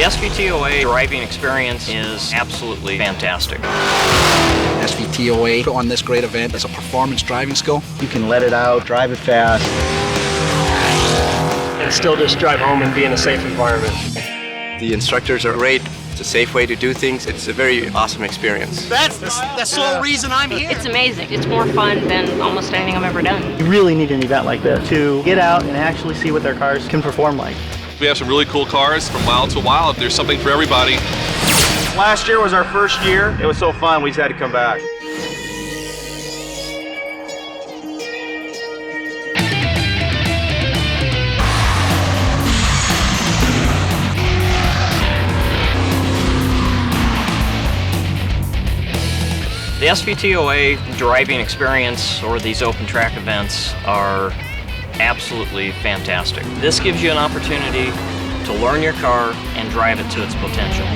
SVTOA driving experience is absolutely fantastic. SVTOA put on this great event as a performance driving school. You can let it out, drive it fast, and still just drive home and be in a safe environment. The instructors are great. It's a safe way to do things. It's a very awesome experience. That's the sole reason I'm here. It's amazing. It's more fun than almost anything I've ever done. You really need an event like this to get out and actually see what their cars can perform like. We have some really cool cars from mile to mile. There's something for everybody. Last year was our first year. It was so fun, we just had to come back. The SVTOA driving experience or these open track events are absolutely fantastic. This gives you an opportunity to learn your car and drive it to its potential.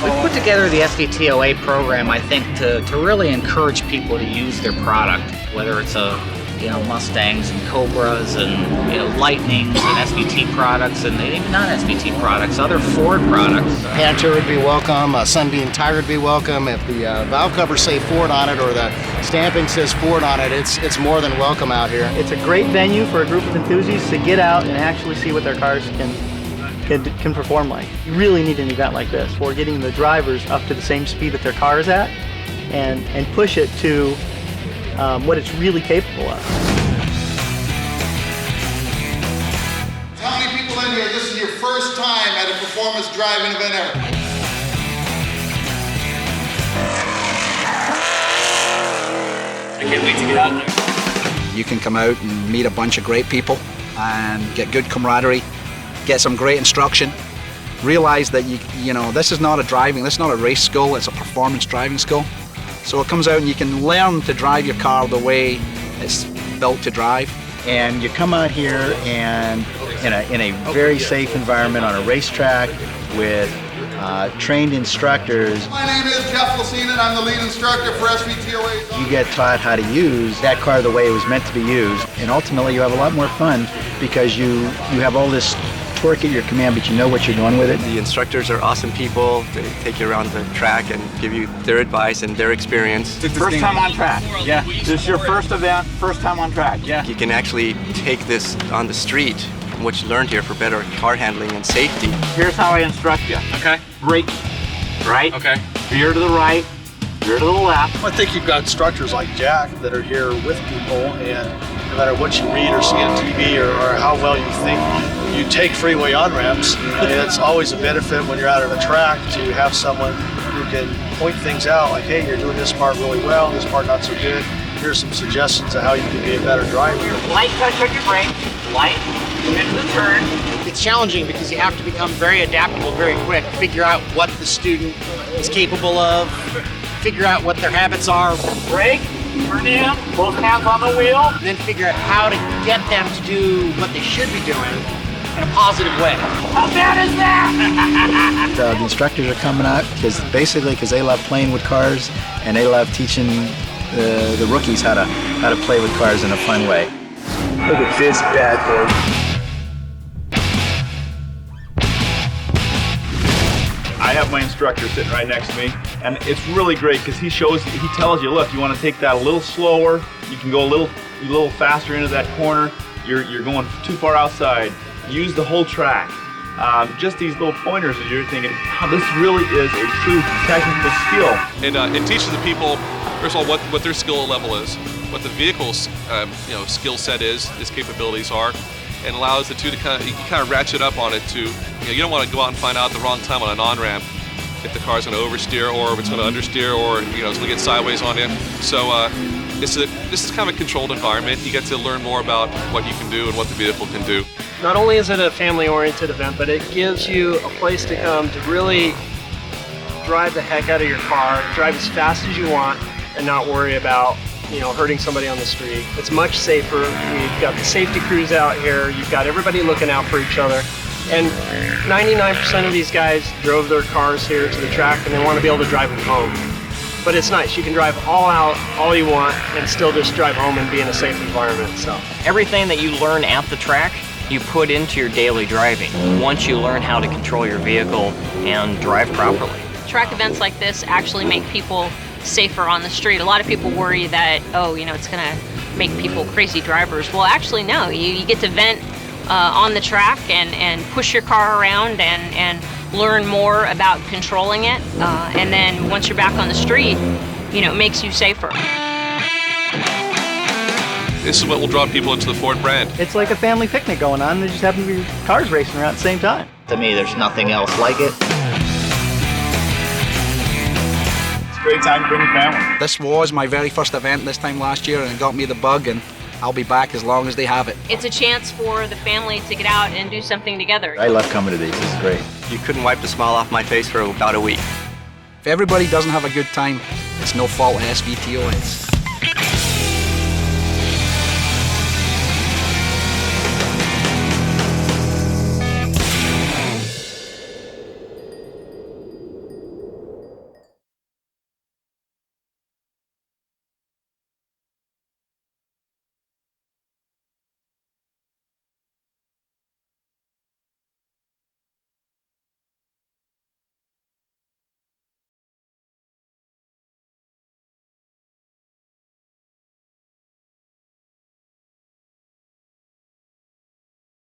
We've put together the SVTOA program, I think, to really encourage people to use their product, whether it's Mustangs and Cobras and Lightnings and SVT products and even non-SVT products, other Ford products. Panther would be welcome, Sunbeam tire would be welcome. If the valve covers say Ford on it or the stamping says Ford on it, it's more than welcome out here. It's a great venue for a group of enthusiasts to get out and actually see what their cars can perform like. You really need an event like this for getting the drivers up to the same speed that their car is at and push it to what it's really capable of. How many people in here, this is your first time at a performance driving event ever? I can't wait to get out there. You can come out and meet a bunch of great people and get good camaraderie, get some great instruction, realize that this is not a race school, it's a performance driving school. So it comes out and you can learn to drive your car the way it's built to drive. And you come out here and in a very safe environment on a racetrack with trained instructors. My name is Jeff Lucina and I'm the lead instructor for SVTOA. You get taught how to use that car the way it was meant to be used. And ultimately you have a lot more fun because you have all this torque at your command, but you know what you're doing with it. The instructors are awesome people. They take you around the track and give you their advice and their experience. First time on track. Yeah. This is your first event, first time on track. Yeah. You can actually take this on the street, what you learned here for better car handling and safety. Here's how I instruct you. Okay. Brake, right? Okay. Veer to the right, veer to the left. I think you've got instructors like Jack that are here with people, and no matter what you read or see on TV or how well you think you take freeway on-ramps, it's always a benefit when you're out on the track to have someone who can point things out like, hey, you're doing this part really well, this part not so good. Here's some suggestions of how you can be a better driver. Light touch on your brake, light, into the turn. It's challenging because you have to become very adaptable very quick, figure out what the student is capable of, figure out what their habits are. Brake, turn in, both hands on the wheel. And then figure out how to get them to do what they should be doing in a positive way. How bad is that? The instructors are coming out because they love playing with cars and they love teaching the rookies how to play with cars in a fun way. Look at this bad boy. I have my instructor sitting right next to me, and it's really great because he tells you, look, you want to take that a little slower, you can go a little faster into that corner, you're going too far outside, use the whole track. Just these little pointers as you're thinking, oh, this really is a true technical skill. And it teaches the people, first of all, what their skill level is, what the vehicle's skill set is, its capabilities are, and allows the two to kind of ratchet up on it to, you don't want to go out and find out the wrong time on an on-ramp if the car's going to oversteer or if it's going to understeer or it's going to get sideways on you. So this is kind of a controlled environment. You get to learn more about what you can do and what the vehicle can do. Not only is it a family-oriented event, but it gives you a place to come to really drive the heck out of your car, drive as fast as you want, and not worry about hurting somebody on the street. It's much safer. We've got the safety crews out here. You've got everybody looking out for each other. And 99% of these guys drove their cars here to the track and they want to be able to drive them home. But it's nice. You can drive all out, all you want, and still just drive home and be in a safe environment. So everything that you learn at the track you put into your daily driving once you learn how to control your vehicle and drive properly. Track events like this actually make people safer on the street. A lot of people worry that, oh, it's going to make people crazy drivers. Well, actually, no. You get to vent on the track and push your car around and learn more about controlling it. And then once you're back on the street, it makes you safer. This is what will draw people into the Ford brand. It's like a family picnic going on. There just happen to be cars racing around at the same time. To me, there's nothing else like it. It's a great time to bring your family. This was my very first event this time last year, and it got me the bug, and I'll be back as long as they have it. It's a chance for the family to get out and do something together. I love coming to these. This is great. You couldn't wipe the smile off my face for about a week. If everybody doesn't have a good time, it's no fault of SVTOA.